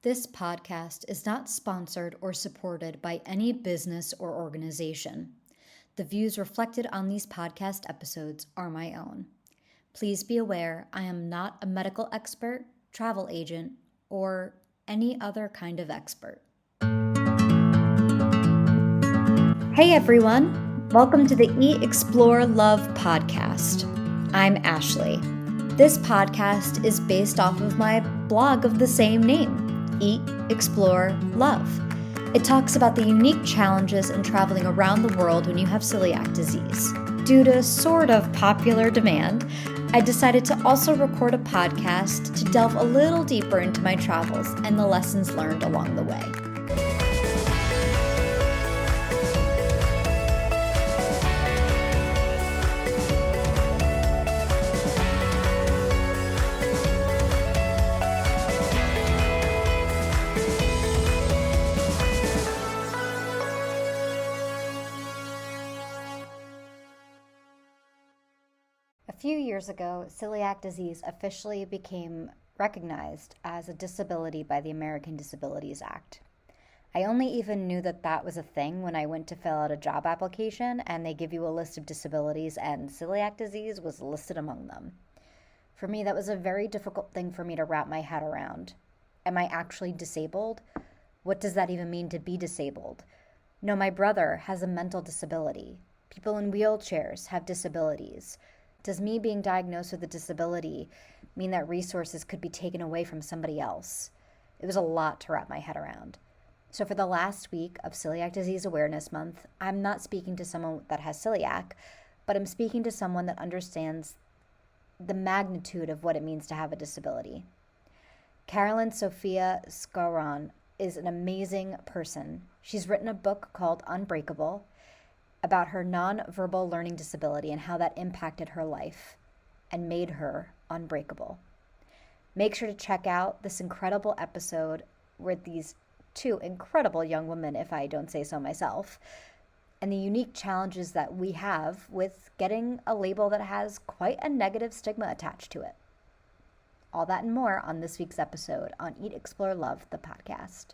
This podcast is not sponsored or supported by any business or organization. The views reflected on these podcast episodes are my own. Please be aware I am not a medical expert, travel agent, or any other kind of expert. Hey everyone! Welcome to the Eat, Explore, Love podcast. I'm Ashley. This podcast is based off of my blog of the same name, Eat, Explore, Love. It talks about the unique challenges in traveling around the world when you have celiac disease. Due to sort of popular demand, I decided to also record a podcast to delve a little deeper into my travels and the lessons learned along the way. A few years ago, celiac disease officially became recognized as a disability by the American Disabilities Act. I only even knew that that was a thing when I went to fill out a job application and they give you a list of disabilities and celiac disease was listed among them. For me, that was a very difficult thing for me to wrap my head around. Am I actually disabled? What does that even mean to be disabled? No, my brother has a mental disability. People in wheelchairs have disabilities. Does me being diagnosed with a disability mean that resources could be taken away from somebody else? It was a lot to wrap my head around. So for the last week of Celiac Disease Awareness Month, I'm not speaking to someone that has celiac, but I'm speaking to someone that understands the magnitude of what it means to have a disability. Carolyn Sophia Skowron is an amazing person. She's written a book called Unbreakable about her nonverbal learning disability and how that impacted her life and made her unbreakable. Make sure to check out this incredible episode with these two incredible young women, if I don't say so myself, and the unique challenges that we have with getting a label that has quite a negative stigma attached to it. All that and more on this week's episode on Eat, Explore, Love, the podcast.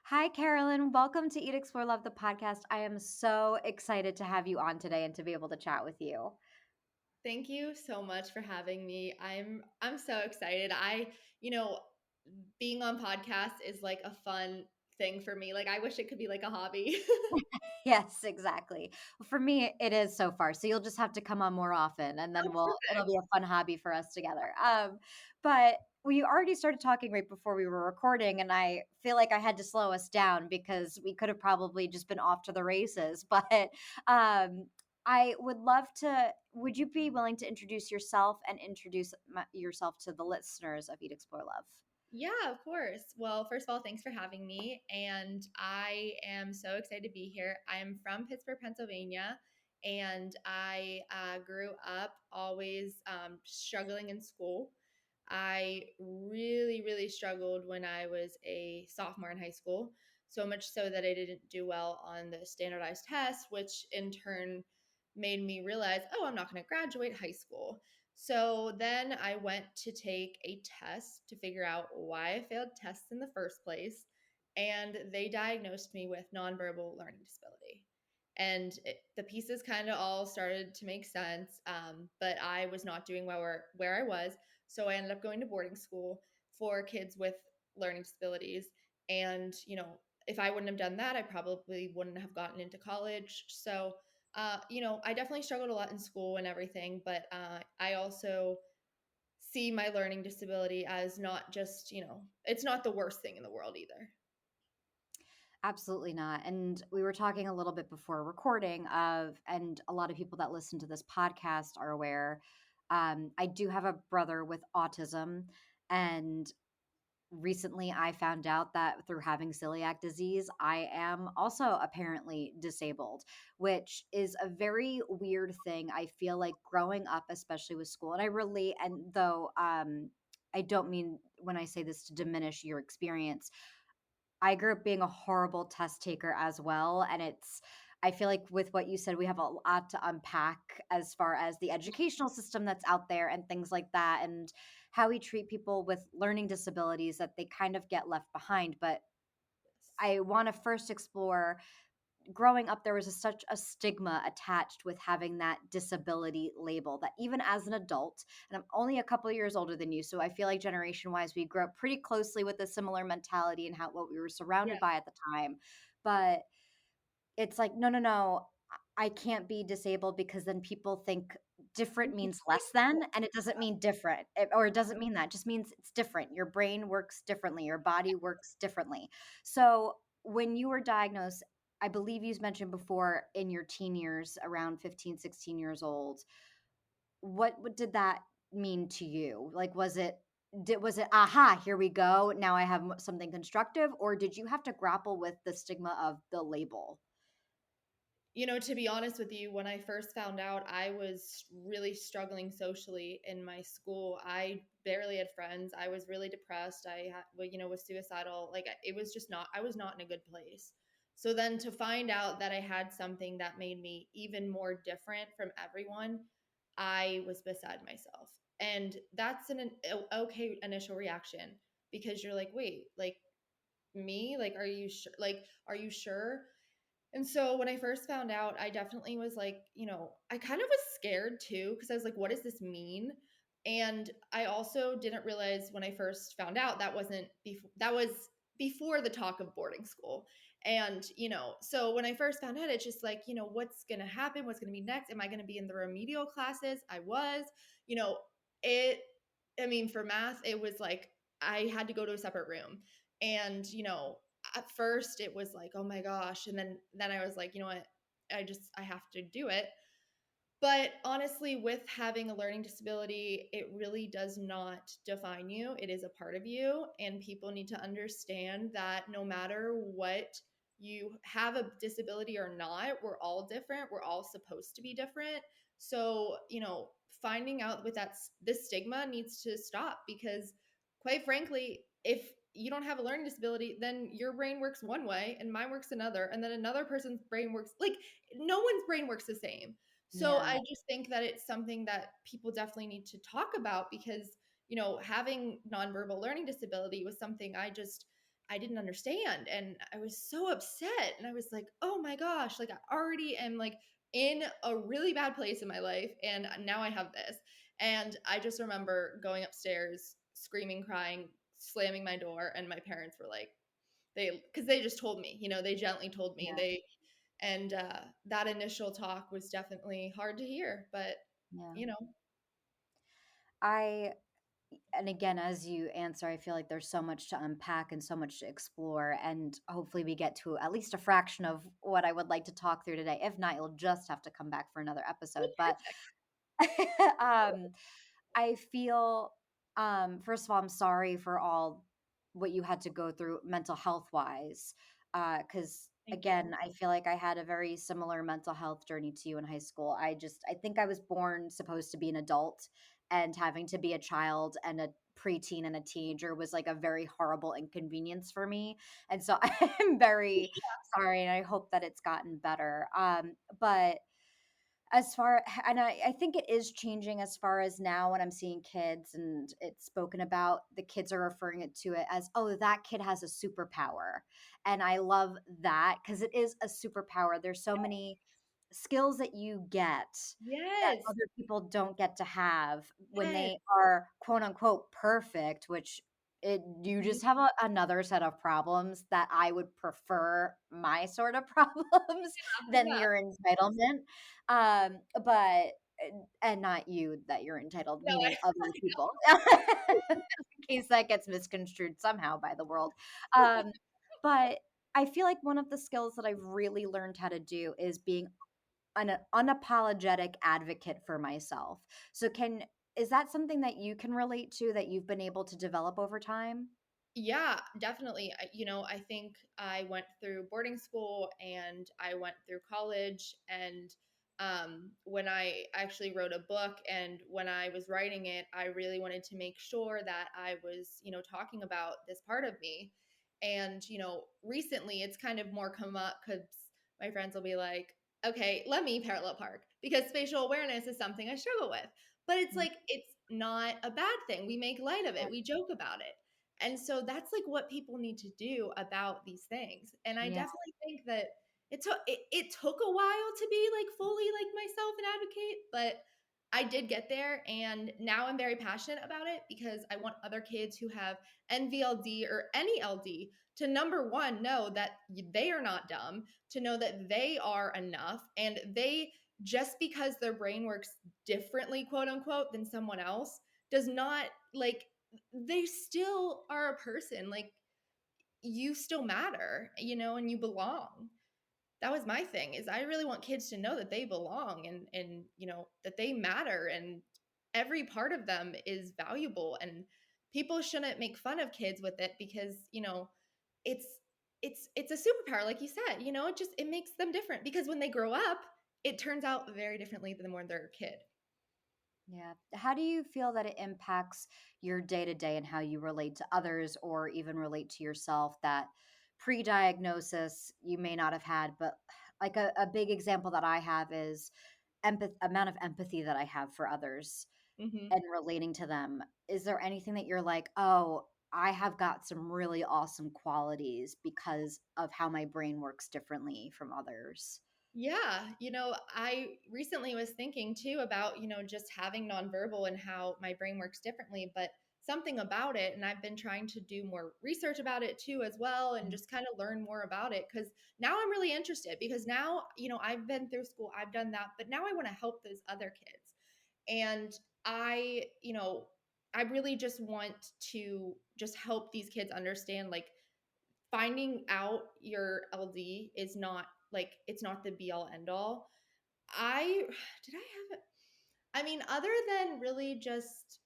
Hi, Carolyn. Welcome to Eat, Explore, Love, the podcast. I am so excited to have you on today and to be able to chat with you. Thank you so much for having me. I'm so excited. Being on podcasts is like a fun thing for me. Like I wish it could be like a hobby. Yes, exactly. For me, it is so far. So you'll just have to come on more often and then Oh, it'll perfect. be a fun hobby for us together. But we already started talking right before we were recording, and I feel like I had to slow us down because we could have probably just been off to the races. But I would love to. Would you be willing to introduce yourself and introduce yourself to the listeners of Eat, Explore, Love? Yeah, of course. Well, first of all, thanks for having me. And I am so excited to be here. I am from Pittsburgh, Pennsylvania, and I grew up always struggling in school. I really, really struggled when I was a sophomore in high school, so much so that I didn't do well on the standardized test, which in turn made me realize, oh, I'm not going to graduate high school. So then I went to take a test to figure out why I failed tests in the first place. And they diagnosed me with nonverbal learning disability. And the pieces kind of all started to make sense, but I was not doing well where I was. So I ended up going to boarding school for kids with learning disabilities. And, if I wouldn't have done that, I probably wouldn't have gotten into college. So I definitely struggled a lot in school and everything, but I also see my learning disability as not just, it's not the worst thing in the world either. Absolutely not. And we were talking a little bit before recording and a lot of people that listen to this podcast are aware. I do have a brother with autism, and recently I found out that through having celiac disease, I am also apparently disabled, which is a very weird thing. I feel like growing up, especially with school, and I relate, and though I don't mean when I say this to diminish your experience, I grew up being a horrible test taker as well, and I feel like with what you said, we have a lot to unpack as far as the educational system that's out there and things like that, and how we treat people with learning disabilities that they kind of get left behind. But I want to first explore growing up, there was such a stigma attached with having that disability label that even as an adult, and I'm only a couple of years older than you, so I feel like generation wise, we grew up pretty closely with a similar mentality and how what we were Yeah. surrounded by at the time. But it's like, no, no, no. I can't be disabled because then people think different means less than, and it doesn't mean different, or it doesn't mean that. It just means it's different. Your brain works differently, your body works differently. So when you were diagnosed, I believe you mentioned before in your teen years, around 15, 16 years old, what did that mean to you? Like, was it, aha, here we go. Now I have something constructive, or did you have to grapple with the stigma of the label? To be honest with you, when I first found out, I was really struggling socially in my school. I barely had friends. I was really depressed. Was suicidal. Like it was just not, I was not in a good place. So then to find out that I had something that made me even more different from everyone, I was beside myself. And that's an okay initial reaction because you're like, wait, like me? Like, are you sure? Like, are you sure? And so when I first found out, I definitely was like, I kind of was scared too, because I was like, what does this mean? And I also didn't realize when I first found out that wasn't before, that was before the talk of boarding school. And, so when I first found out, it's just like, what's going to happen? What's going to be next? Am I going to be in the remedial classes? I was, you know, it, I mean, for math, it was like I had to go to a separate room. And, at first it was like, oh my gosh. And then I was like, you know what? I have to do it. But honestly, with having a learning disability, it really does not define you. It is a part of you. And people need to understand that no matter what you have a disability or not, we're all different. We're all supposed to be different. So, finding out with this stigma needs to stop because, quite frankly, if you don't have a learning disability, then your brain works one way and mine works another. And then another person's brain works like no one's brain works the same. So Yeah. I just think that it's something that people definitely need to talk about because, having nonverbal learning disability was something I didn't understand and I was so upset and I was like, "Oh my gosh, like I already am like in a really bad place in my life and now I have this." And I just remember going upstairs, screaming, crying, slamming my door and my parents were like because they just told me, they gently told me. Yeah. And that initial talk was definitely hard to hear, but Yeah. you know, I and again, as you answer, I feel like there's so much to unpack and so much to explore, and hopefully we get to at least a fraction of what I would like to talk through today. If not, you'll just have to come back for another oh, episode. But perfect. um, I feel, first of all, I'm sorry for all what you had to go through mental health wise. Because Thank you. again, I feel like I had a very similar mental health journey to you in high school. I think I was born supposed to be an adult, and having to be a child and a preteen and a teenager was like a very horrible inconvenience for me. And so I'm very sorry, and I hope that it's gotten better. But as far and I think it is changing as far as now when I'm seeing kids and it's spoken about, the kids are referring it to it as, oh, that kid has a superpower. And I love that because it is a superpower. There's so many skills that you get that Yes. other people don't get to have when Yes. they are quote unquote perfect, which you Mhm. just have another set of problems that I would prefer my sort of problems than Yeah. your entitlement. But and not you that you're entitled, No, meaning other I people. In case that gets misconstrued somehow by the world. But I feel like one of the skills that I've really learned how to do is being an unapologetic advocate for myself. So is that something that you can relate to that you've been able to develop over time? Yeah, definitely. I think I went through boarding school and I went through college and when I actually wrote a book, and when I was writing it, I really wanted to make sure that I was, talking about this part of me. And, recently it's kind of more come up because my friends will be like, okay, let me parallel park because spatial awareness is something I struggle with. But it's Mhm. like, it's not a bad thing. We make light of it, we joke about it. And so that's like what people need to do about these things. And I Yeah. definitely think that it took a while to be like fully like myself and advocate, but I did get there, and now I'm very passionate about it because I want other kids who have NVLD or any LD to, number one, know that they are not dumb, to know that they are enough, and they, just because their brain works differently, quote unquote, than someone else, does not, like, they still are a person. Like, you still matter, and you belong. That was my thing, is I really want kids to know that they belong, and that they matter, and every part of them is valuable, and people shouldn't make fun of kids with it because it's it's a superpower, like you said. It makes them different because when they grow up, it turns out very differently than when they're a kid. Yeah. How do you feel that it impacts your day to day and how you relate to others or even relate to yourself that pre diagnosis you may not have had? But like a big example that I have is amount of empathy that I have for others Hmm. and relating to them. Is there anything that you're like, oh, I have got some really awesome qualities because of how my brain works differently from others? Yeah, I recently was thinking too about, just having nonverbal and how my brain works differently, but something about it, and I've been trying to do more research about it too as well, and just kind of learn more about it, because now I'm really interested, because now, I've been through school, I've done that, but now I want to help those other kids. And I really just want to just help these kids understand, like, finding out your LD is not, like, it's not the be all end all. I did I have it? I mean, other than really just,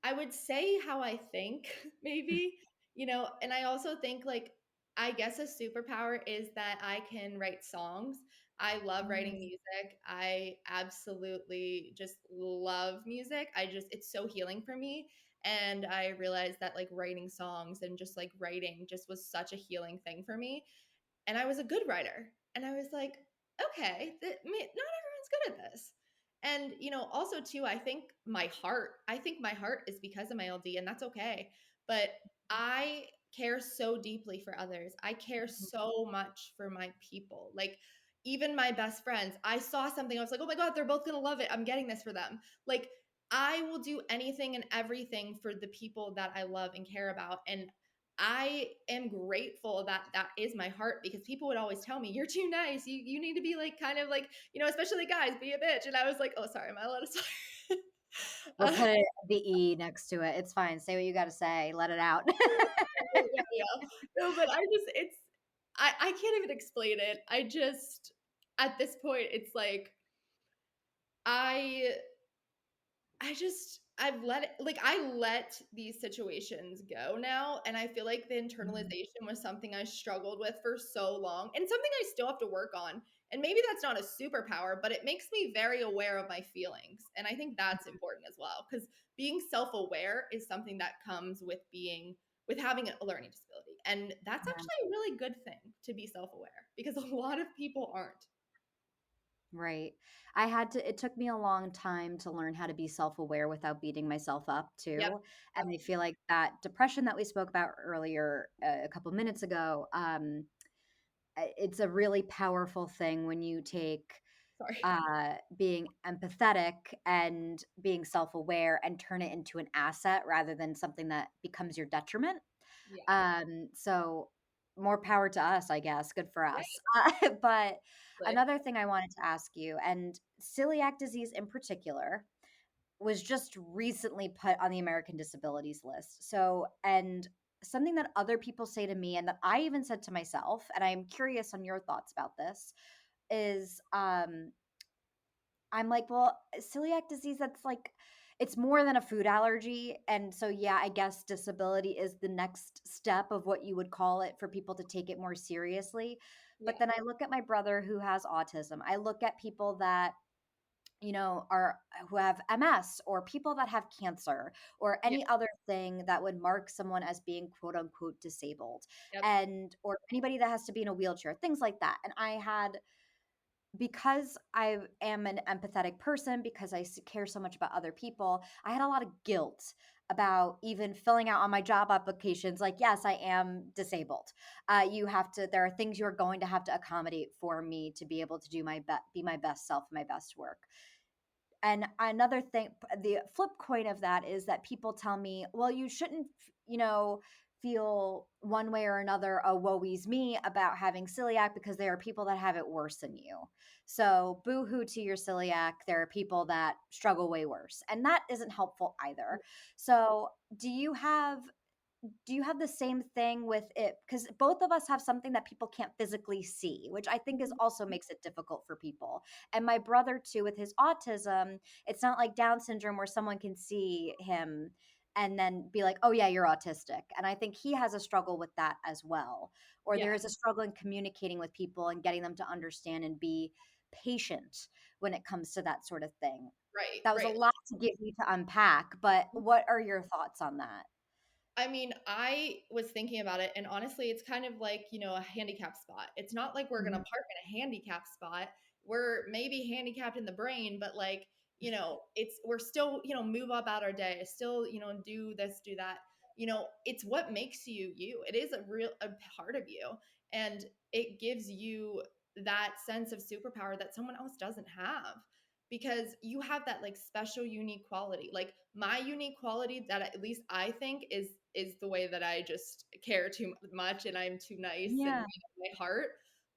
I would say how I think, maybe, and I also think, like, I guess a superpower is that I can write songs. I love writing Mm. music. I absolutely just love music. It's so healing for me. And I realized that, like, writing songs and just like writing just was such a healing thing for me. And I was a good writer. And I was like, okay, not everyone's good at this. And also too, I think my heart is because of my LD, and that's okay. But I care so deeply for others. I care so much for my people. Like, even my best friends, I saw something, I was like, oh my God, they're both gonna love it. I'm getting this for them. Like, I will do anything and everything for the people that I love and care about. And I am grateful that that is my heart, because people would always tell me, you're too nice. You need to be like, kind of like, especially guys, be a bitch. And I was like, oh, sorry, am I allowed to say? We'll put it the E next to it. It's fine. Say what you got to say. Let it out. Yeah, yeah. No, but I can't even explain it. I just, at this point, it's like, I I let these situations go now. And I feel like the Mhm. internalization was something I struggled with for so long, and something I still have to work on. And maybe that's not a superpower, but it makes me very aware of my feelings. And I think that's important as well, because being self aware is something that comes with with having a learning disability. And that's Yeah, actually a really good thing, to be self aware, because a lot of people aren't. right. It took me a long time to learn how to be self aware without beating myself up, Yep. too. Yep. And I feel like that depression that we spoke about earlier a couple minutes ago, it's a really powerful thing when you take Sorry. being empathetic and being self aware and turn it into an asset rather than something that becomes your detriment. Yeah. So more power to us, I guess. Good for us. Right. But Like, another thing I wanted to ask you, and celiac disease in particular, was just recently put on the American Disabilities List. So, and something that other people say to me, and that I even said to myself, and I'm curious on your thoughts about this, is I'm like, well, celiac disease, that's like, it's more than a food allergy. And so, yeah, I guess disability is the next step of what you would call it for people to take it more seriously. But yeah. then I look at my brother who has autism. I look at people that are who have MS or people that have cancer or Yeah. any other thing that would mark someone as being quote unquote disabled, Yep. and or anybody that has to be in a wheelchair, things like that. And I had, because I am an empathetic person, because care so much about other people, I had a lot of guilt about even filling out on my job applications, like, yes, I am disabled. There are things you're going to have to accommodate for me to be able to be my best self, my best work. And another thing, the flip coin of that is that people tell me, well, you shouldn't, feel one way or another, oh, woe is me, about having celiac, because there are people that have it worse than you. So boo hoo to your celiac. There are people that struggle way worse. And that isn't helpful either. So do you have the same thing with it? Because both of us have something that people can't physically see, which I think is Mhm. also makes it difficult for people. And my brother too, with his autism, it's not like Down syndrome where someone can see him and then be like, oh yeah, you're autistic. And I think he has a struggle with that as well. Or there Yeah. is a struggle in communicating with people and getting them to understand and be patient when it comes to that sort of thing. Right. That was a Right. lot to give you to unpack, but what are your thoughts on that? I mean, I was thinking about it, and honestly, it's kind of like, a handicap spot. It's not like we're gonna Mhm. park in a handicap spot. We're maybe handicapped in the brain, but like, we're still, move up out our day, still, do this, do that. It's what makes you you. It is a part of you, and it gives you that sense of superpower that someone else doesn't have, because you have that like special unique quality. Like my unique quality that at least I think is the way that I just care too much and I'm too nice and Yeah. my heart.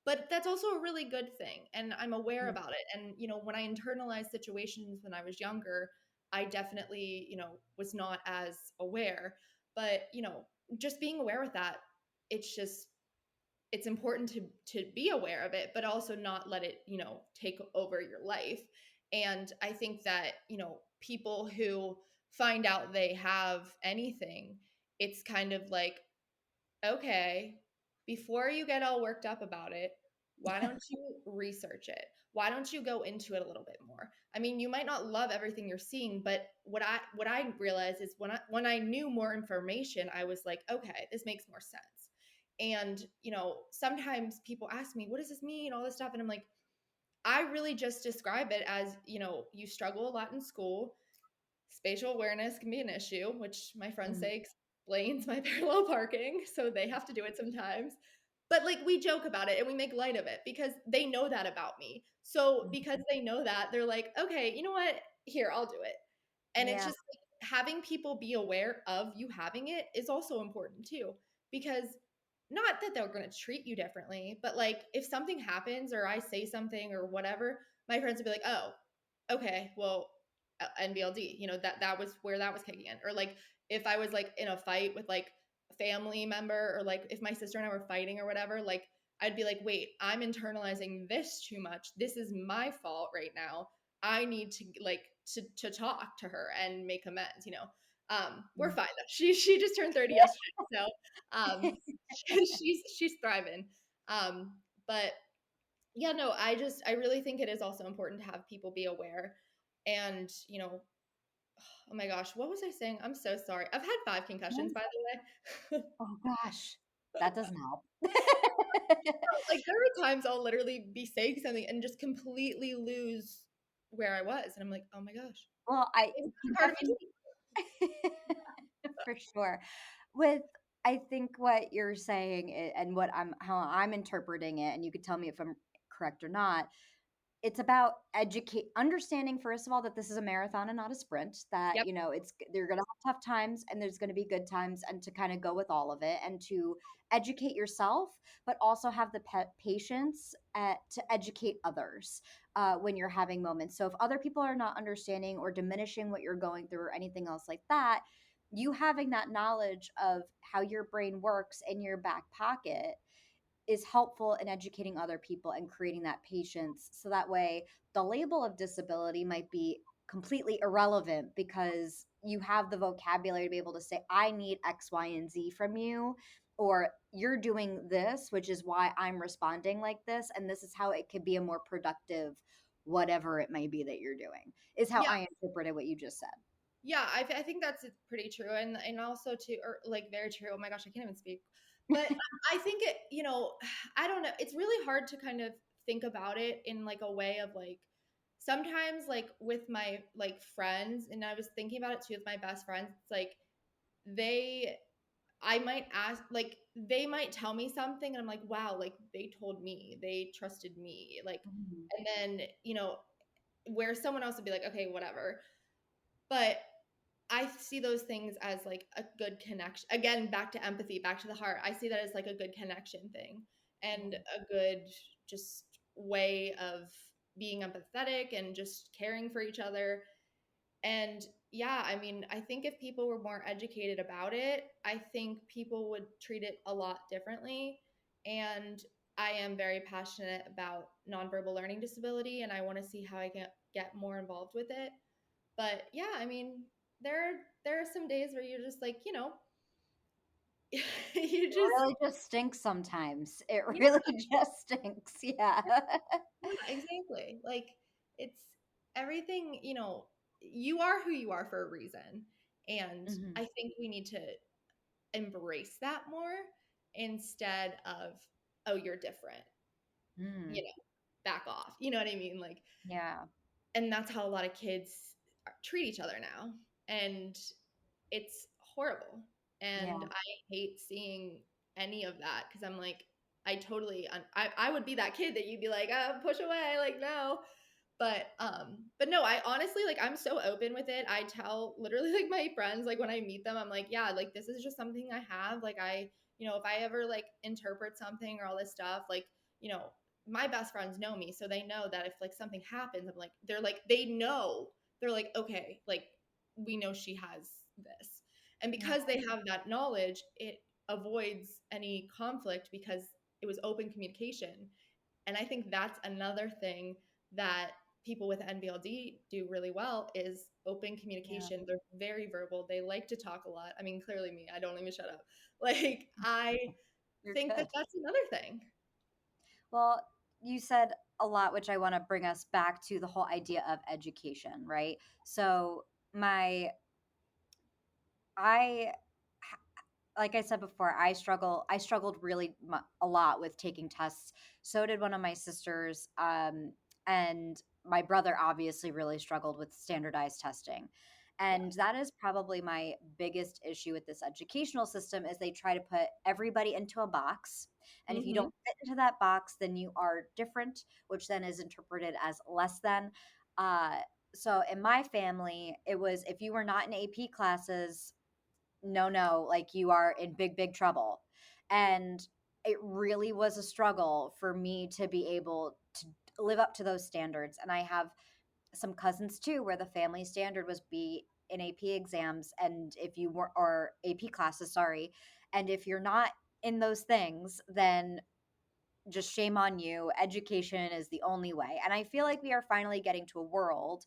But that's also a really good thing, and I'm aware Yeah. about it. And when I internalized situations when I was younger, I definitely was not as aware. But just being aware with that, it's just it's important to be aware of it, but also not let it take over your life. And I think that people who find out they have anything, it's kind of like, okay, before you get all worked up about it, why don't you research it? Why don't you go into it a little bit more? I mean, you might not love everything you're seeing, but what I realized is when I knew more information, I was like, okay, this makes more sense. And sometimes people ask me, what does this mean? All this stuff. And I'm like, I really just describe it as, you struggle a lot in school. Spatial awareness can be an issue, which my friends Mhm. say explains my parallel parking. So they have to do it sometimes. But like we joke about it and we make light of it because they know that about me. So because Mhm. they know that, they're like, okay, you know what? Here, I'll do it. And it's Yeah. just like having people be aware of you having it is also important too, because not that they're going to treat you differently, but like if something happens or I say something or whatever, my friends would be like, oh, okay, well, NBLD, that was where that was kicking in. Or like if I was like in a fight with like a family member, or like if my sister and I were fighting or whatever, like I'd be like, wait, I'm internalizing this too much. This is my fault right now. I need to like to talk to her and make amends. We're Mm. fine though. She just turned 30 yesterday, so she's thriving. But yeah, no, I really think it is also important to have people be aware. And oh my gosh, what was I saying? I'm so sorry. I've had 5 concussions, by the way. Oh gosh, that doesn't help. Like there are times I'll literally be saying something and just completely lose where I was, and I'm like, oh my gosh, Well, I is can that part of me definitely for sure. With I think what you're saying and how I'm interpreting it, and you could tell me if I'm correct or not. It's about understanding, first of all, that this is a marathon and not a sprint, that, Yep. they're going to have tough times and there's going to be good times, and to kind of go with all of it and to educate yourself, but also have the patience to educate others when you're having moments. So if other people are not understanding or diminishing what you're going through or anything else like that, you having that knowledge of how your brain works in your back pocket is helpful in educating other people and creating that patience. So that way, the label of disability might be completely irrelevant because you have the vocabulary to be able to say, I need X, Y, and Z from you, or you're doing this, which is why I'm responding like this. And this is how it could be a more productive whatever it may be that you're doing, is how Yeah. I interpreted what you just said. Yeah, I think that's pretty true, and also too, or like very true. Oh my gosh, I can't even speak. But I think it, I don't know. It's really hard to kind of think about it in like a way of like sometimes like with my like friends, and I was thinking about it too with my best friends. It's like they, I might ask, like they might tell me something, and I'm like, wow, like they told me, they trusted me, like, Mhm. and then where someone else would be like, okay, whatever, but I see those things as like a good connection. Again, back to empathy, back to the heart. I see that as like a good connection thing and a good just way of being empathetic and just caring for each other. And yeah, I mean, I think if people were more educated about it, I think people would treat it a lot differently. And I am very passionate about nonverbal learning disability, and I want to see how I can get more involved with it. But yeah, I mean, there are some days where you're just like, you It just really just stinks sometimes. It yeah, really just stinks. Yeah. yeah, exactly. Like it's everything, you are who you are for a reason. And Mhm. I think we need to embrace that more instead of, oh, you're different, you Mm. know, back off. You know what I mean? Like, Yeah. and that's how a lot of kids treat each other now. And it's horrible. And Yeah. I hate seeing any of that because I'm like, I totally, I would be that kid that you'd be like, push away, like, no. But no, I honestly, like, I'm so open with it. I tell literally like my friends, like when I meet them, I'm like, yeah, like this is just something I have. Like if I ever like interpret something or all this stuff, like, you know, my best friends know me. So they know that if like something happens, I'm like, they know, they're like, okay, like we know she has this. And Yeah. because they have that knowledge, it avoids any conflict because it was open communication. And I think that's another thing that people with NVLD do really well is open Yeah. communication. They're very verbal. They like to talk a lot. I mean, clearly me, I don't even shut up. Like I You're think that good. that's another thing. Well, you said a lot, which I want to bring us back to the whole idea of education, right? So, my, I, like I said before, I struggled really a lot with taking tests. So did one of my sisters. And my brother obviously really struggled with standardized testing. Yeah. And that is probably my biggest issue with this educational system is they try to put everybody into a box. And if you Mm-hmm. don't fit into that box, then you are different, which then is interpreted as less than. Uh, so in my family, it was if you were not in AP classes, no, no, like you are in big, big trouble. And it really was a struggle for me to be able to live up to those standards. And I have some cousins too, where the family standard was be in AP exams. And if you were, or AP classes, sorry. And if you're not in those things, then just shame on you. Education is the only way. And I feel like we are finally getting to a world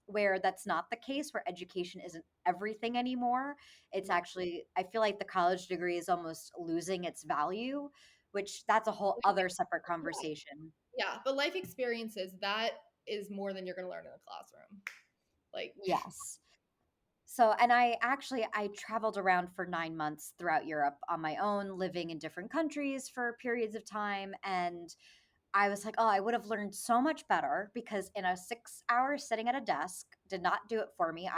where that's not the case, where education isn't everything anymore. It's Yeah. actually, I feel like the college degree is almost losing its value, which that's a whole Life other separate Yeah. conversation. Yeah. But life experiences, that is more than you're going to learn in a classroom. Like, Yes. So, and I traveled around for 9 months throughout Europe on my own, living in different countries for periods of time. And I was like, oh, I would have learned so much better because in a 6 hour sitting at a desk did not do it for me.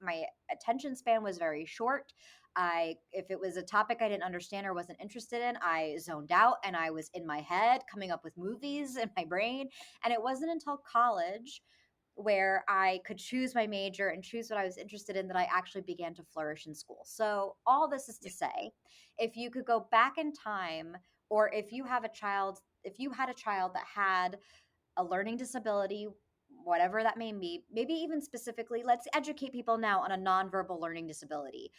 My attention span was very short. If it was a topic I didn't understand or wasn't interested in, I zoned out and I was in my head coming up with movies in my brain. And it wasn't until college where I could choose my major and choose what I was interested in that I actually began to flourish in school. So, all this is to yeah. say, if you could go back in time, or if you had a child that had a learning disability, whatever that may be, maybe even specifically, let's educate people now on a nonverbal learning disability.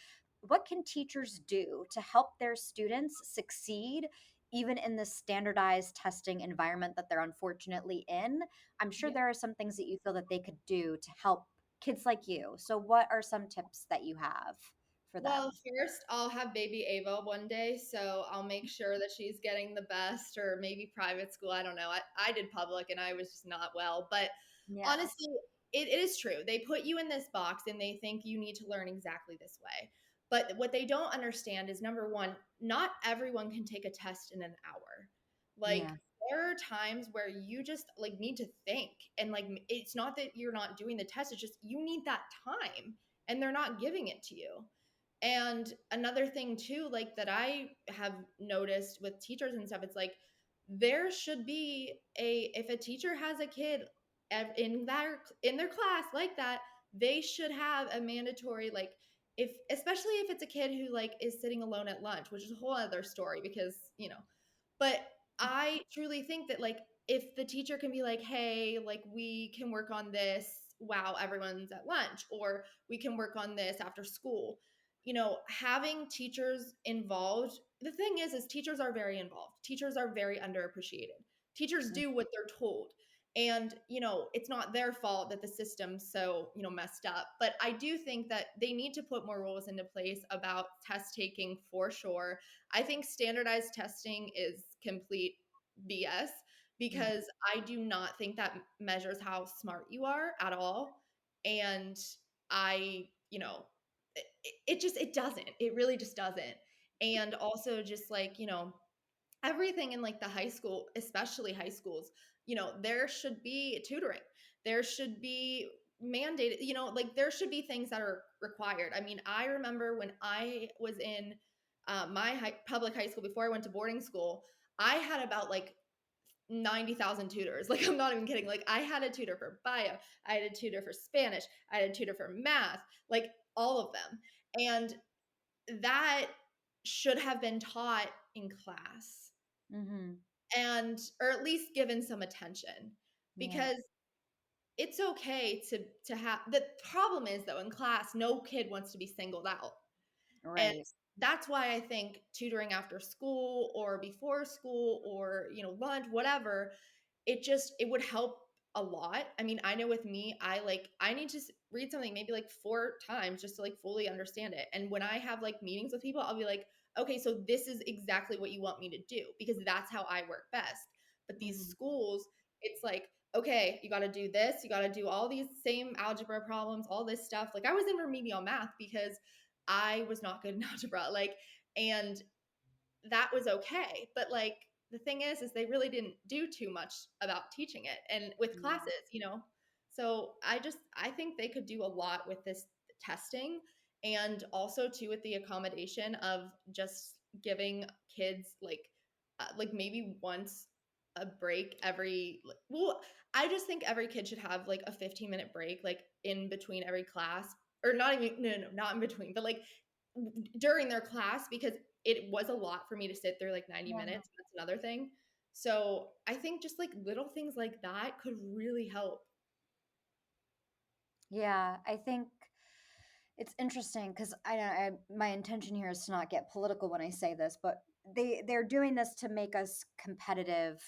What can teachers do to help their students succeed, even in this standardized testing environment that they're unfortunately in? I'm sure Yeah. there are some things that you feel that they could do to help kids like you. So, what are some tips that you have for Well, them? first, I'll have baby Ava one day, so I'll make sure that she's getting the best, or maybe private school. I don't know. I did public and I was just not well. But Yeah. honestly, it is true. They put you in this box and they think you need to learn exactly this way. But what they don't understand is number one, not everyone can take a test in an hour. Like, Yeah. there are times where you just like need to think, and like it's not that you're not doing the test, it's just you need that time and they're not giving it to you. And another thing too, like that I have noticed with teachers and stuff, it's like there should be a if a teacher has a kid in their class like that, they should have a mandatory like if especially if it's a kid who like is sitting alone at lunch, which is a whole other story because, but I truly think that like if the teacher can be like, "Hey, like we can work on this while everyone's at lunch or we can work on this after school." Having teachers involved, the thing is teachers are very involved. Teachers are very underappreciated. Teachers Mm. do what they're told. And, it's not their fault that the system's so, messed up. But I do think that they need to put more rules into place about test taking for sure. I think standardized testing is complete BS Yeah. because I do not think that measures how smart you are at all. And it doesn't. It really just doesn't. And also just like, everything in like the high school, especially high schools, there should be tutoring. There should be mandated, like there should be things that are required. I mean, I remember when I was in public high school before I went to boarding school, I had about like 90,000 tutors. Like, I'm not even kidding. Like, I had a tutor for bio, I had a tutor for Spanish, I had a tutor for math, like all of them. And that should have been taught in class Mm-hmm. or at least given some attention Yeah. because it's okay to have the problem is though in class no kid wants to be singled out. And Right. that's why I think tutoring after school or before school or lunch, whatever, it would help a lot. I mean, I know with me, I need to read something maybe like 4 times just to like fully understand it. And when I have like meetings with people, I'll be like, okay, so this is exactly what you want me to do because that's how I work best. But these Mm-hmm. schools, it's like, okay, you got to do this, you got to do all these same algebra problems, all this stuff. Like I was in remedial math because I was not good in algebra. And that was okay. But like the thing is they really didn't do too much about teaching it and with Yeah. classes. So I think they could do a lot with this testing and also too with the accommodation of just giving kids like maybe once a break well, I just think every kid should have like a 15-minute break like in between every class or not even no, not in between but like during their class because it was a lot for me to sit through like 90 Yeah. minutes. That's another thing. So I think just like little things like that could really help. Yeah. I think it's interesting because my intention here is to not get political when I say this, but they're doing this to make us competitive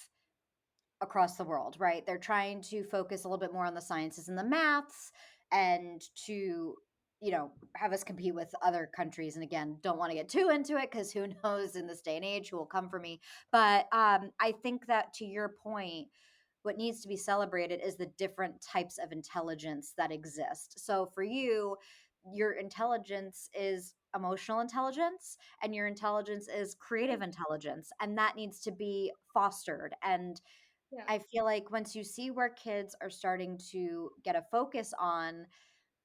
across the world, right? They're trying to focus a little bit more on the sciences and the maths and to, have us compete with other countries. And again, don't want to get too into it because who knows in this day and age who will come for me. But I think that to your point, what needs to be celebrated is the different types of intelligence that exist. So for you, your intelligence is emotional intelligence and your intelligence is creative intelligence, and that needs to be fostered. And Yeah. I feel like once you see where kids are starting to get a focus on,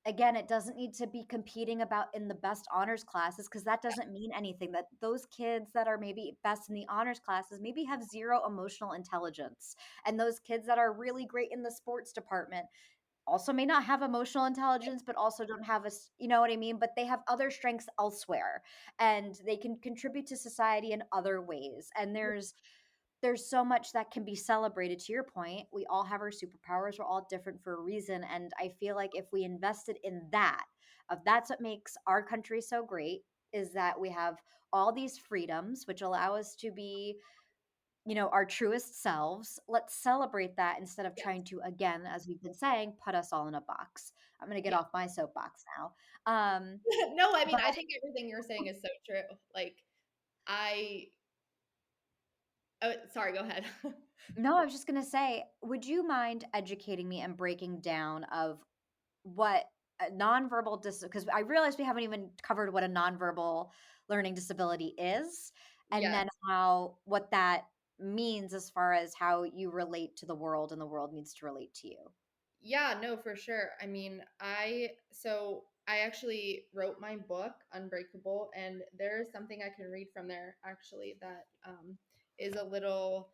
again, it doesn't need to be competing about in the best honors classes because that doesn't mean anything. That those kids that are maybe best in the honors classes maybe have zero emotional intelligence. And those kids that are really great in the sports department also may not have emotional intelligence, but also don't have you know what I mean? But they have other strengths elsewhere and they can contribute to society in other ways. And there's so much that can be celebrated. To your point, we all have our superpowers, we're all different for a reason, and I feel like if we invested in that, of that's what makes our country so great, is that we have all these freedoms which allow us to be our truest selves. Let's celebrate that instead of Yes. trying to, again, as we've been saying, put us all in a box. I'm going to get Yeah. off my soapbox now. Um, No, I mean, but I think everything you're saying is so true. Like, I oh, sorry, go ahead. no, I was just going to say, would you mind educating me and breaking down of what a nonverbal because I realize we haven't even covered what a nonverbal learning disability is, and Yes. then what that means as far as how you relate to the world and the world needs to relate to you. Yeah, no, for sure. I mean, I actually wrote my book, Unbreakable, and there's something I can read from there actually that is a little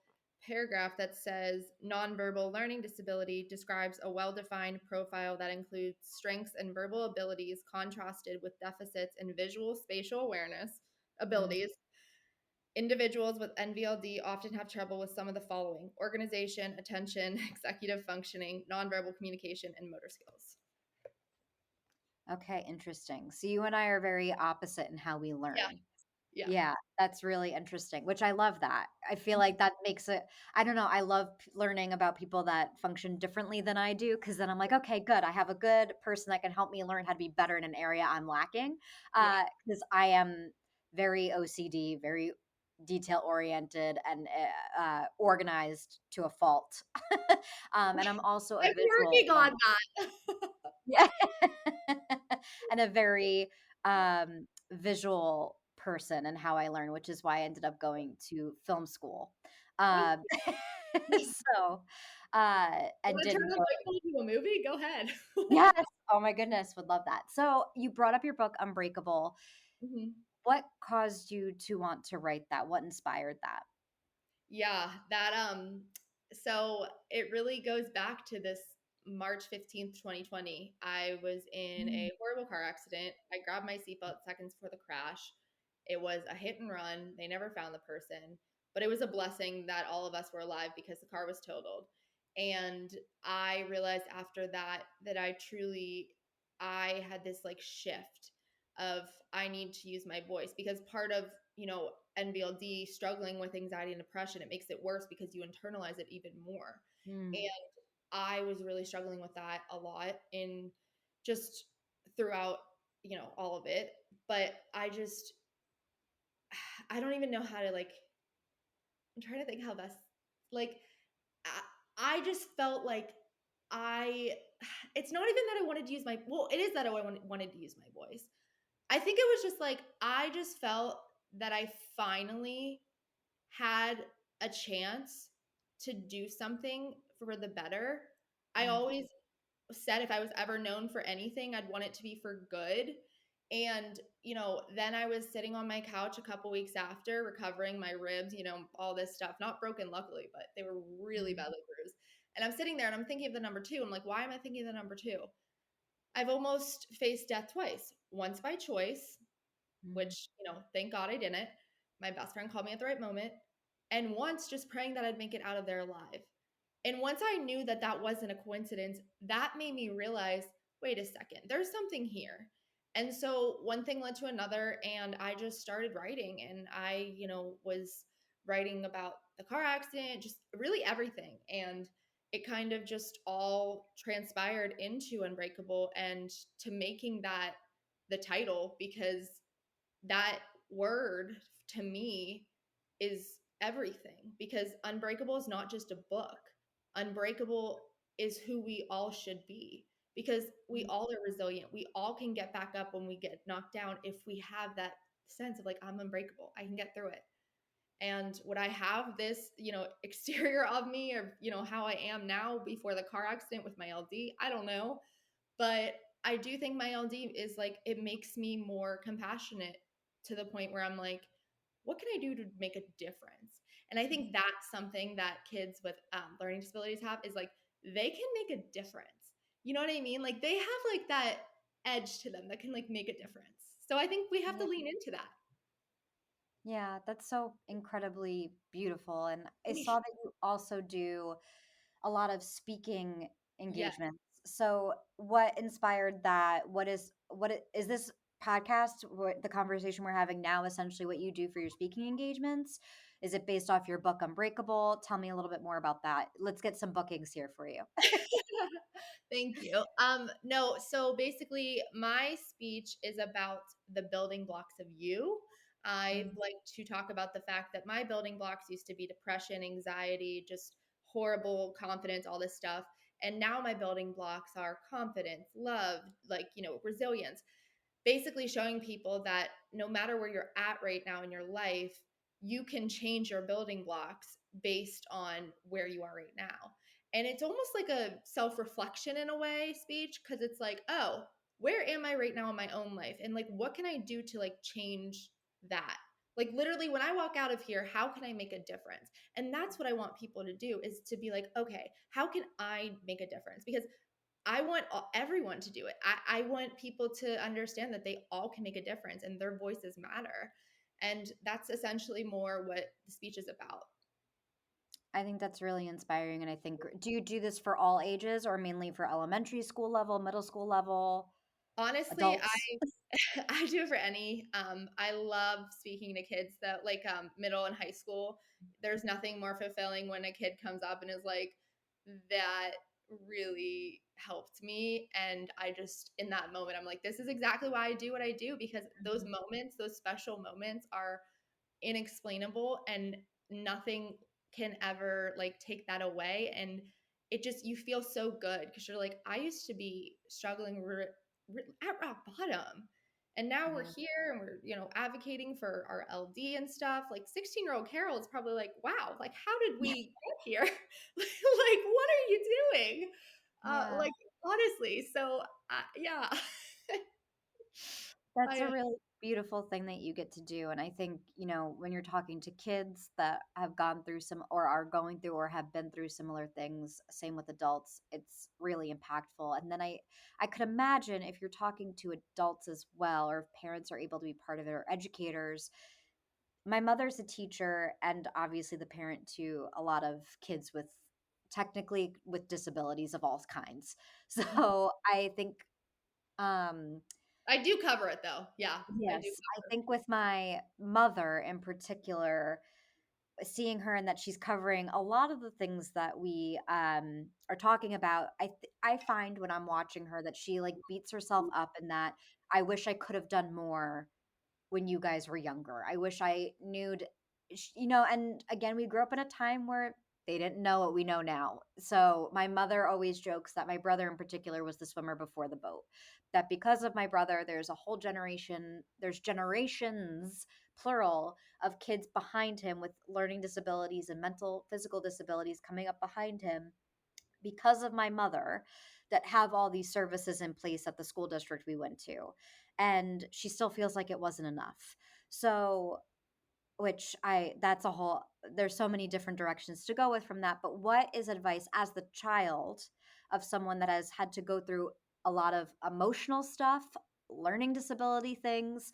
paragraph that says nonverbal learning disability describes a well-defined profile that includes strengths and verbal abilities contrasted with deficits in visual spatial awareness Mm, abilities. Individuals with NVLD often have trouble with some of the following: organization, attention, executive functioning, nonverbal communication, and motor skills. okay, interesting. So you and I are very opposite in how we Yeah, learn. yeah. Yeah, that's really interesting, which I love that. I feel Mhm. like that makes it I don't know, I love learning about people that function differently than I do because then I'm like, "Okay, good. I have a good person that can help me learn how to be better in an area I'm lacking." Yeah. Because I am very OCD, very detail-oriented and, organized to a fault. And I'm also a I'm visual working learner. on that. Yeah. And a very, visual person and how I learn, which is why I ended up going to film school. Oh, Um, you so, and wanna turn didn't the go. Bible into a movie? Go ahead. Yes! Oh my goodness, would love that. So, you brought up your book, Unbreakable. Mhm. What caused you to want to write that? What inspired that? Yeah, so it really goes back to this March 15th, 2020. I was in Mm, a horrible car accident. I grabbed my seatbelt seconds before the crash. It was a hit and run. They never found the person, but it was a blessing that all of us were alive because the car was totaled. And I realized after that that I had this like shift of I need to use my voice because part of, NVLD, struggling with anxiety and depression, it makes it worse because you internalize it even more. mm, And I was really struggling with that a lot in just throughout, all of it. But I don't even know how to like, I'm trying to think how best, like, I, I just felt like I, it's not even that I wanted to use well, it is that wanted to use my voice. I think it was just like, I just felt that I finally had a chance to do something for the better. I mm, always said if I was ever known for anything, I'd want it to be for good. And, then I was sitting on my couch a couple weeks after recovering my ribs, all this stuff, not broken, luckily, but they were really mm, badly bruised. And I'm sitting there and I'm thinking of the number two. I'm like, why am I thinking of the number two? I've almost faced death twice, once by choice, mm, which, thank God I didn't. My best friend called me at the right moment. And once just praying that I'd make it out of there alive. And once I knew that that wasn't a coincidence, that made me realize, wait a second, there's something here. And so one thing led to another, and I just started writing. And I, was writing about the car accident, just really everything. And it kind of just all transpired into Unbreakable and to making that the title because that word to me is everything because Unbreakable is not just a book. Unbreakable is who we all should be because we mm, all are resilient. We all can get back up when we get knocked down if we have that sense of like, I'm unbreakable. I can get through it. And would I have this, exterior of me or, how I am now before the car accident with my LD? I don't know. But I do think my LD is like, it makes me more compassionate to the point where I'm like, what can I do to make a difference? And I think that's something that kids with learning disabilities have is like, they can make a difference. You know what I mean? Like they have like that edge to them that can like make a difference. So I think we have to yeah. lean into that. Yeah, that's so incredibly beautiful. And I saw that you also do a lot of speaking Yes. engagements. So, what inspired that? Is this podcast, what the conversation we're having now, essentially what you do for your speaking engagements? Is it based off your book Unbreakable? Tell me a little bit more about that. Let's get some bookings here for you. Thank you. No, so basically my speech is about the building blocks of you. I Mm, like to talk about the fact that my building blocks used to be depression, anxiety, just horrible confidence, all this stuff. And now my building blocks are confidence, love, like, resilience, basically showing people that no matter where you're at right now in your life, you can change your building blocks based on where you are right now. And it's almost like a self reflection in a way speech, because it's like, oh, where am I right now in my own life? And like, what can I do to like change that? Like, literally, when I walk out of here, how can I make a difference? And that's what I want people to do, is to be like, okay, how can I make a difference? Because I want everyone to do it. I want people to understand that they all can make a difference and their voices matter. And that's essentially more what the speech is about. I think that's really inspiring. And I think, do you do this for all ages or mainly for elementary school level, middle school level, Honestly, adults? I do it for any. I love speaking to kids that like middle and high school. There's nothing more fulfilling when a kid comes up and is like, that really helped me. And I just, in that moment, I'm like, this is exactly why I do what I do, because those Mhm. moments, those special moments are inexplainable, and nothing can ever like take that away. And it just, you feel so good because you're like, I used to be struggling at rock bottom, and now we're Yeah. here and we're advocating for our LD and stuff. Like 16-year-old Carol is probably like, wow, like how did we get here? Like what are you doing? Yeah. Like honestly, so yeah. That's a I really beautiful thing that you get to do. And I think, when you're talking to kids that have gone through some or are going through or have been through similar things, same with adults, it's really impactful. And then I could imagine if you're talking to adults as well, or if parents are able to be part of it or educators. My mother's a teacher and obviously the parent to a lot of kids with technically with disabilities of all kinds. So I think um I do cover it though. Yeah, I do. yes, I think with my mother in particular, seeing her and that she's covering a lot of the things that we are talking about, I find when I'm watching her that she like beats herself up and that I wish I could have done more when you guys were younger. I wish I knew, and again, we grew up in a time where they didn't know what we know now. So my mother always jokes that my brother in particular was the swimmer before the boat. That because of my brother, there's a whole generation, there's generations, plural, of kids behind him with learning disabilities and mental, physical disabilities coming up behind him because of my mother that have all these services in place at the school district we went to. And she still feels like it wasn't enough. So, which that's a whole, there's so many different directions to go with from that. But what is advice as the child of someone that has had to go through a lot of emotional stuff, learning disability things?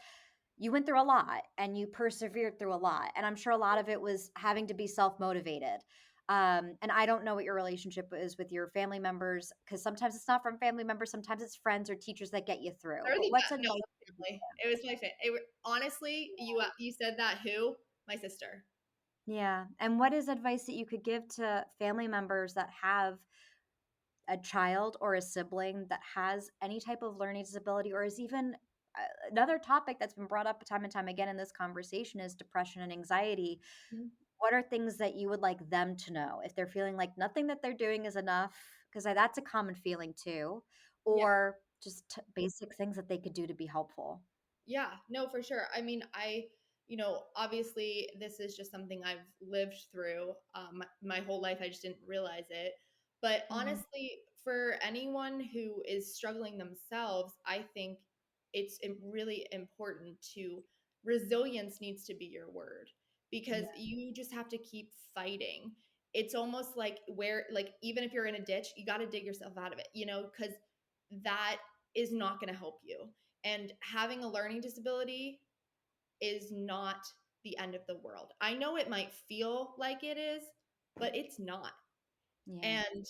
You went through a lot and you persevered through a lot. And I'm sure a lot of it was having to be self motivated. And I don't know what your relationship is with your family members because sometimes it's not from family members, sometimes it's friends or teachers that get you through. They're But the what's best. No, advice? it was family. It was my honestly, you said that, who? My sister. Yeah. And what is advice that you could give to family members that have a child or a sibling that has any type of learning disability or is even another topic that's been brought up time and time again in this conversation is depression and anxiety. Mhm. What are things that you would like them to know if they're feeling like nothing that they're doing is enough? Because that's a common feeling too. Yeah. Or just basic things that they could do to be helpful. Yeah, no, for sure. I mean, obviously, this is just something I've lived through my whole life. I just didn't realize it. But Mhm. honestly, for anyone who is struggling themselves, I think it's really important to, resilience needs to be your word, because Yeah. you just have to keep fighting. It's almost like where, like, even if you're in a ditch, you got to dig yourself out of it, because that is not going to help you. And having a learning disability is not the end of the world. I know it might feel like it is, but it's not. Yeah. And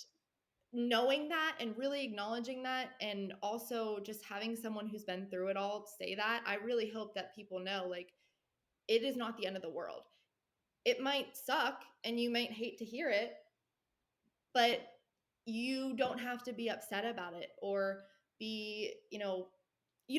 knowing that and really acknowledging that, and also just having someone who's been through it all say that, I really hope that people know, like, it is not the end of the world. it might suck and you might hate to hear it, but you don't have to be upset about it or be, you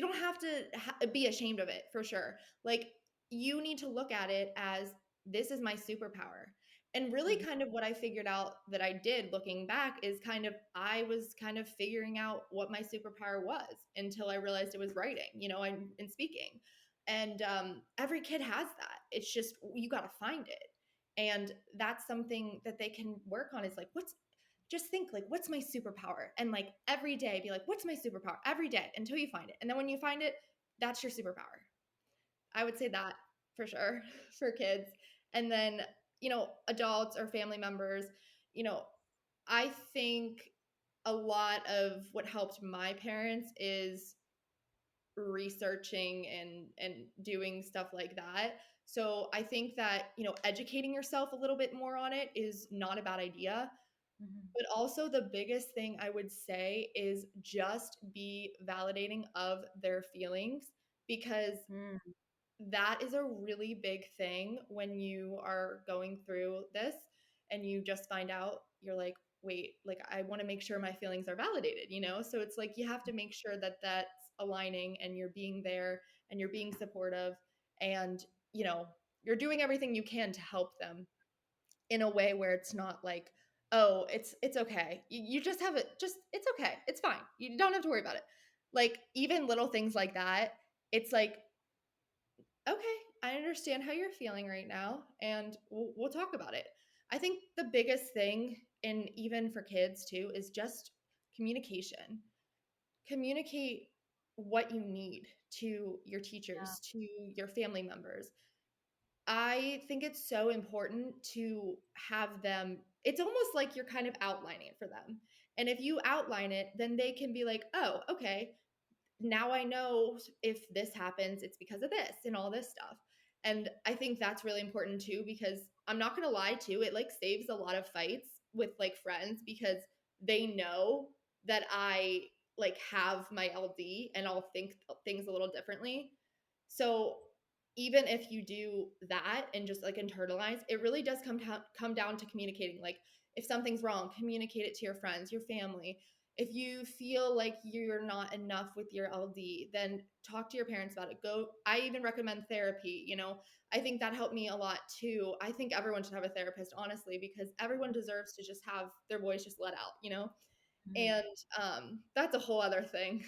don't have to be ashamed of it for sure. Like, you need to look at it as, this is my superpower. And really, Mhm. kind of what I figured out that I did looking back is kind of, I was kind of figuring out what my superpower was until I realized it was writing, and speaking. And every kid has that. It's just, you got to find it. And that's something that they can work on, is like, just think, like, what's my superpower? And like every day be like, what's my superpower? Every day until you find it. And then when you find it, that's your superpower. I would say that for sure for kids. And then, adults or family members, you know, I think a lot of what helped my parents is researching and doing stuff like that. So I think that, educating yourself a little bit more on it is not a bad idea. Mhm. But also, the biggest thing I would say is just be validating of their feelings, because Mm. that is a really big thing when you are going through this and you just find out, you're like, wait, like, I want to make sure my feelings are validated, So it's like, you have to make sure that that's aligning and you're being there and you're being supportive, and, you know, you're doing everything you can to help them in a way where it's not like, oh, it's okay. You just have it, just, it's okay. It's fine. You don't have to worry about it. Like, even little things like that, it's like, okay, I understand how you're feeling right now, and we'll talk about it. I think the biggest thing, and even for kids too, is just communication. Communicate what you need to your Yeah. teachers, to your family members. I think it's so important to have them, it's almost like you're kind of outlining it for them. And if you outline it, then they can be like, oh, okay, now I know if this happens, it's because of this and all this stuff. And I think that's really important too, because I'm not going to lie too, it like saves a lot of fights with like friends, because they know that I like have my LD and I'll think things a little differently. So even if you do that and just like internalize, it really does come down to communicating. Like, if something's wrong, communicate it to your friends, your family. If you feel like you're not enough with your LD, then talk to your parents about it. Go, I even recommend therapy, I think that helped me a lot too. I think everyone should have a therapist, honestly, because everyone deserves to just have their voice just let out. Mhm. And that's a whole other thing.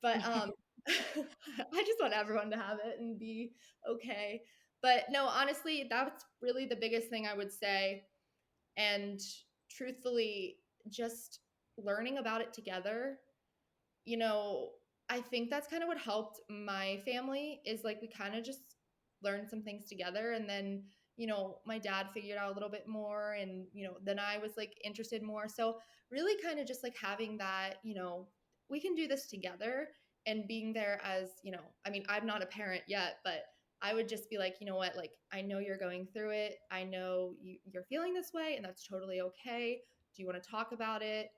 But I just want everyone to have it and be okay. But no, honestly, that's really the biggest thing I would say. And truthfully, just learning about it together, you know, I think that's kind of what helped my family, is like, we kind of just learned some things together. And then, my dad figured out a little bit more, and, then I was like interested more. So really kind of just like having that, we can do this together, and being there as, I mean, I'm not a parent yet, but I would just be like, you know what, like, I know you're going through it. I know you're feeling this way, and that's totally okay. Do you want to talk about it?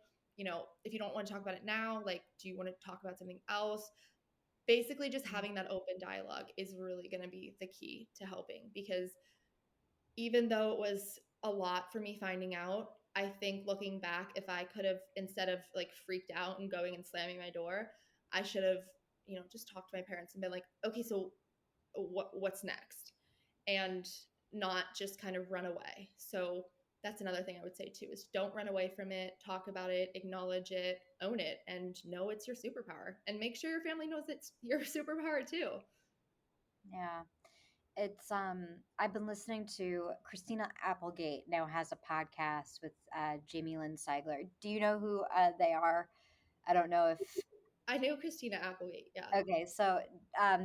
If you don't want to talk about it now, like, do you want to talk about something else? Basically, just Mhm. having that open dialogue is really going to be the key to helping, because even though it was a lot for me finding out, I think looking back, if I could have, instead of like freaked out and going and slamming my door, I should have, just talked to my parents and been like, okay, so what's next? And not just kind of run away. So that's another thing I would say too, is don't run away from it, talk about it, acknowledge it, own it, and know it's your superpower, and make sure your family knows it's your superpower too. Yeah. It's I've been listening to Christina Applegate now has a podcast with Jamie Lynn Sigler. Do you know who they are? I don't know if I know Christina Applegate. Yeah. okay, so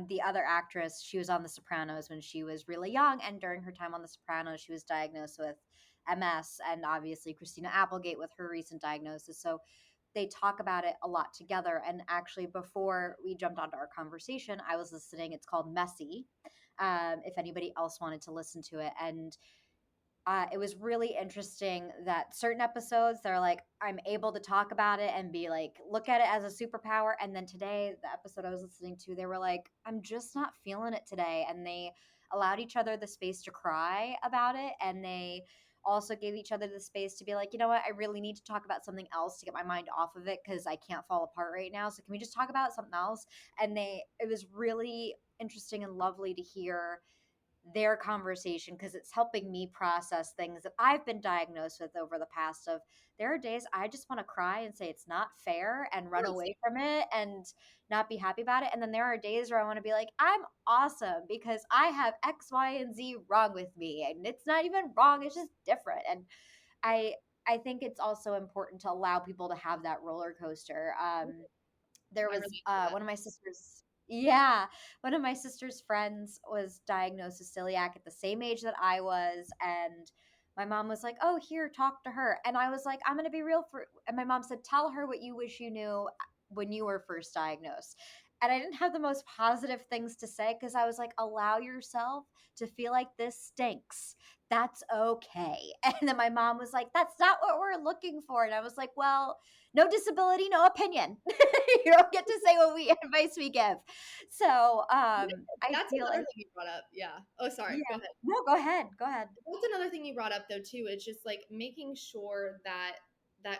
the other actress, she was on The Sopranos when she was really young, and during her time on The Sopranos, she was diagnosed with MS, and obviously Christina Applegate with her recent diagnosis. So they talk about it a lot together. And actually, before we jumped onto our conversation, I was listening. It's called Messy. If anybody else wanted to listen to it, and it was really interesting that certain episodes they're like, I'm able to talk about it and be like, look at it as a superpower. And then today, the episode I was listening to, they were like, I'm just not feeling it today. And they, allowed each other the space to cry about it, and they also gave each other the space to be like, you know what, I really need to talk about something else to get my mind off of it because I can't fall apart right now. So can we just talk about something else? And it was really interesting and lovely to hear their conversation because it's helping me process things that I've been diagnosed with over the past of there are days I just want to cry and say it's not fair and Of run course. away from it and not be happy about it. And then there are days where I want to be like, I'm awesome because I have X, Y, and Z wrong with me. And it's not even wrong, it's just different. And I I think it's also important to allow people to have that roller coaster. There I was relate to that. one of my sisters, yeah, one of my sister's friends was diagnosed with celiac at the same age that I was, and my mom was like, oh, here, talk to her. And I was like, I'm going to be real for, and my mom said, tell her what you wish you knew when you were first diagnosed. And I didn't have the most positive things to say because I was like, allow yourself to feel like this stinks. That's okay. And then my mom was like, that's not what we're looking for. And I was like, well, no disability, no opinion. You don't get to say what we advice we give. So I That's feel another like, thing you brought up. Yeah. Oh, sorry. Go yeah. ahead. No, go ahead. Go ahead. That's another thing you brought up though too. It's just like making sure that that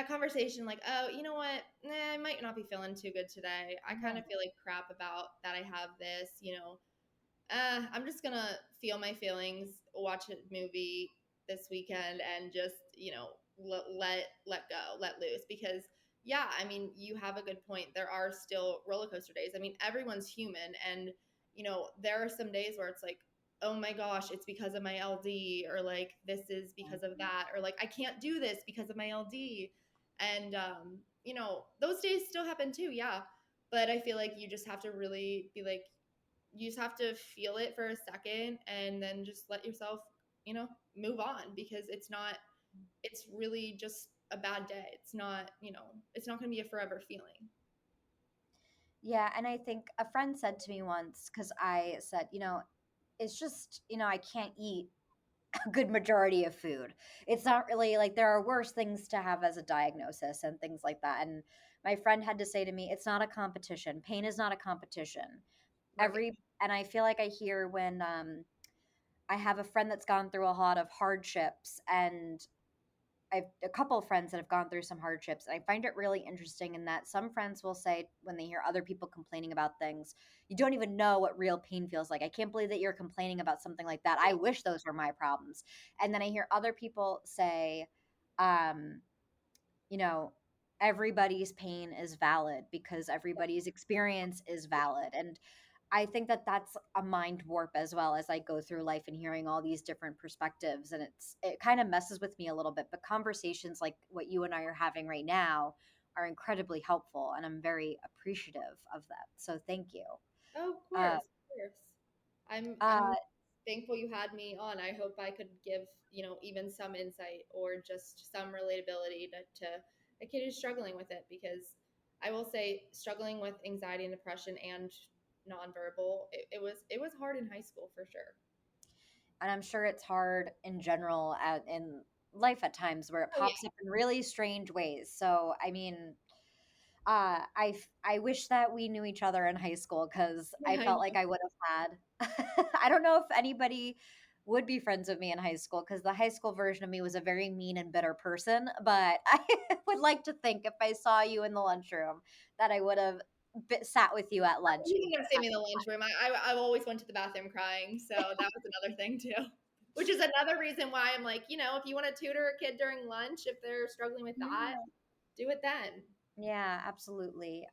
conversation, like, oh, you know what? I might not be feeling too good today. I kind Yeah. of feel like crap about that I have this, I'm just gonna feel my feelings, watch a movie this weekend, and just let go, let loose. Because yeah, I mean, you have a good point. There are still roller coaster days. I mean, everyone's human, and there are some days where it's like, oh my gosh, it's because of my LD, or like this is because of that, or like I can't do this because of my LD, and those days still happen too. Yeah, but I feel like you just have to really be like, you just have to feel it for a second and then just let yourself, move on, because it's really just a bad day. It's not going to be a forever feeling. Yeah. And I think a friend said to me once, because I said, it's just, I can't eat a good majority of food. It's not really like there are worse things to have as a diagnosis and things like that. And my friend had to say to me, it's not a competition. Pain is not a competition. Right. And I feel like I hear when I have a friend that's gone through a lot of hardships, and I've a couple of friends that have gone through some hardships. And I find it really interesting in that some friends will say when they hear other people complaining about things, you don't even know what real pain feels like. I can't believe that you're complaining about something like that. I wish those were my problems. And then I hear other people say, um, you know, everybody's pain is valid because everybody's experience is valid. And I think that that's a mind warp as well as I go through life and hearing all these different perspectives, and it kind of messes with me a little bit, but conversations like what you and I are having right now are incredibly helpful, and I'm very appreciative of that. So thank you. Oh, of Uh course, of course. I'm uh thankful you had me on. I hope I could give, even some insight or just some relatability to a kid who's struggling with it, because I will say struggling with anxiety and depression and nonverbal, it was hard in high school for sure. and I'm sure it's hard in general in life at times where it Oh pops up in really strange ways. So I mean, I wish that we knew each other in high school because I yeah, I felt like know. I would have had. I don't know if anybody would be friends with me in high school because the high school version of me was a very mean and bitter person. But I would like to think if I saw you in the lunchroom that I would have sat with you at lunch. You didn't see me in the lunchroom. I always went to the bathroom crying, so that was another thing too. Which is another reason why I'm like, if you want to tutor a kid during lunch, if they're struggling with that, Yeah. do it then. Yeah, absolutely.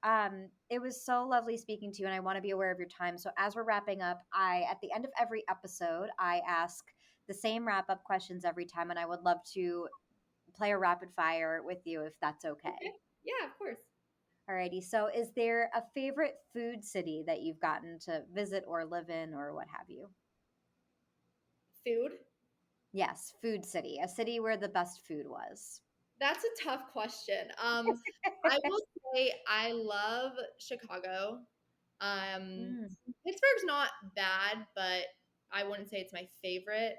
It was so lovely speaking to you, and I want to be aware of your time. So as we're wrapping up, at the end of every episode, I ask the same wrap up questions every time, and I would love to play a rapid fire with you if that's okay. Okay. Yeah, of course. Alrighty. So is there a favorite food city that you've gotten to visit or live in or what have you? Food. Yes, food city, a city where the best food was. That's a tough question. I will say I love Chicago. Um, Mm, Pittsburgh's not bad, but I wouldn't say it's my favorite.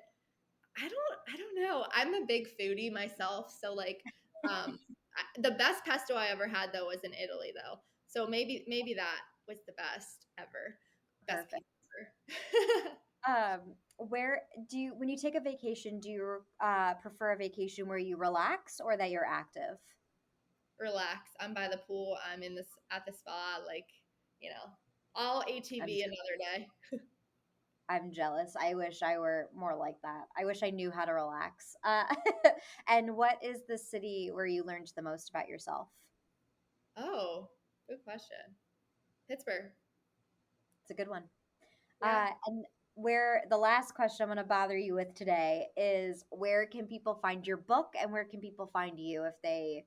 I don't know. I'm a big foodie myself, so like, the best pesto I ever had though was in Italy though. So maybe that was the best ever, best perfect. pizza ever. Where do you, when you take a vacation, do you prefer a vacation where you relax or that you're active? Relax. I'm by the pool. I'm in this at the spa. Like, you know, all I'm ATV another day. I'm jealous. I wish I were more like that. I wish I knew how to relax. And what is the city where you learned the most about yourself? Oh, good question. Pittsburgh. It's a good one. Yeah. And where the last question I'm going to bother you with today is, where can people find your book and where can people find you if they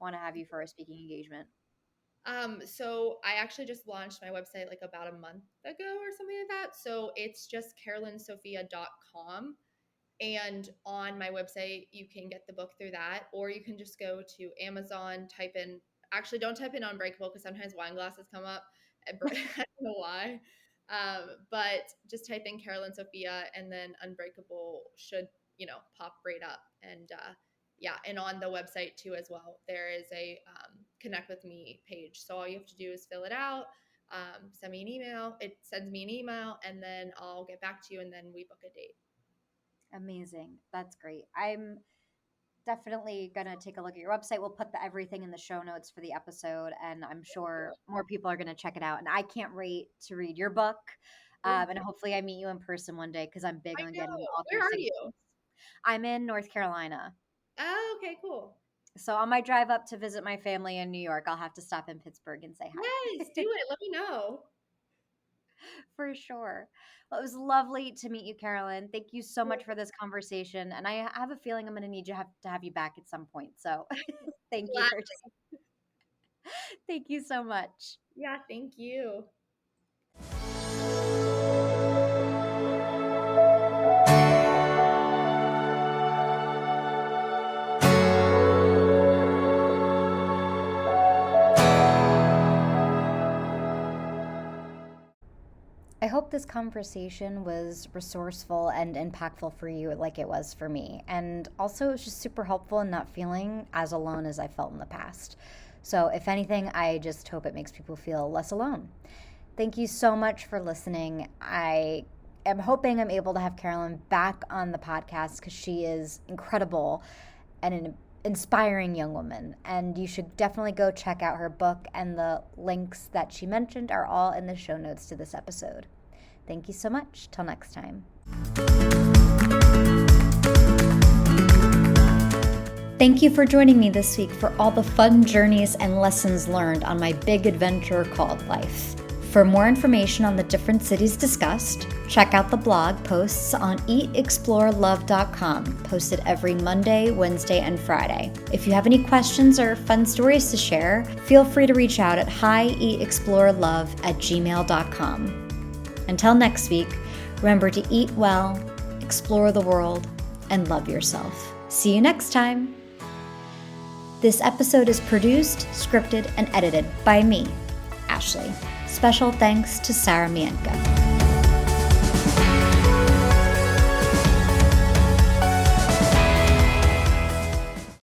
want to have you for a speaking engagement? So I actually just launched my website like about a month ago or something like that. So it's just carolynsophia.com. And on my website, you can get the book through that, or you can just go to Amazon, type in, actually, don't type in unbreakable because sometimes wine glasses come up. I don't know why. But just type in Carolyn Sophia and then unbreakable should, pop right up. And yeah, and on the website too as well, there is a connect with me page. So all you have to do is fill it out, send me an email. It sends me an email and then I'll get back to you and then we book a date. Amazing. That's great. I'm definitely going to take a look at your website. We'll put everything in the show notes for the episode, and I'm sure more people are going to check it out. And I can't wait to read your book. Thank And you. hopefully I meet you in person one day because I'm big I on getting know. author Where are you? signatures. I'm in North Carolina. Oh, okay, cool. So on my drive up to visit my family in New York, I'll have to stop in Pittsburgh and say Yes, hi. do it. Let me know. For sure. Well, it was lovely to meet you, Carolyn. Thank you so much for this conversation. And I have a feeling I'm going to need to have you back at some point. So thank you Glad. for thank you so much. Yeah, thank you. I hope this conversation was resourceful and impactful for you like it was for me. And also, it was just super helpful in not feeling as alone as I felt in the past. So, if anything, I just hope it makes people feel less alone. Thank you so much for listening. I am hoping I'm able to have Carolyn back on the podcast because she is incredible and an inspiring young woman. And you should definitely go check out her book, and the links that she mentioned are all in the show notes to this episode. Thank you so much. Till next time. Thank you for joining me this week for all the fun journeys and lessons learned on my big adventure called life. For more information on the different cities discussed, check out the blog posts on hieatexplorelove.com, posted every Monday, Wednesday, and Friday. If you have any questions or fun stories to share, feel free to reach out at hieatexplorelove@gmail.com. Until next week, remember to eat well, explore the world, and love yourself. See you next time. This episode is produced, scripted, and edited by me, Ashley. Special thanks to Sarah Mientka.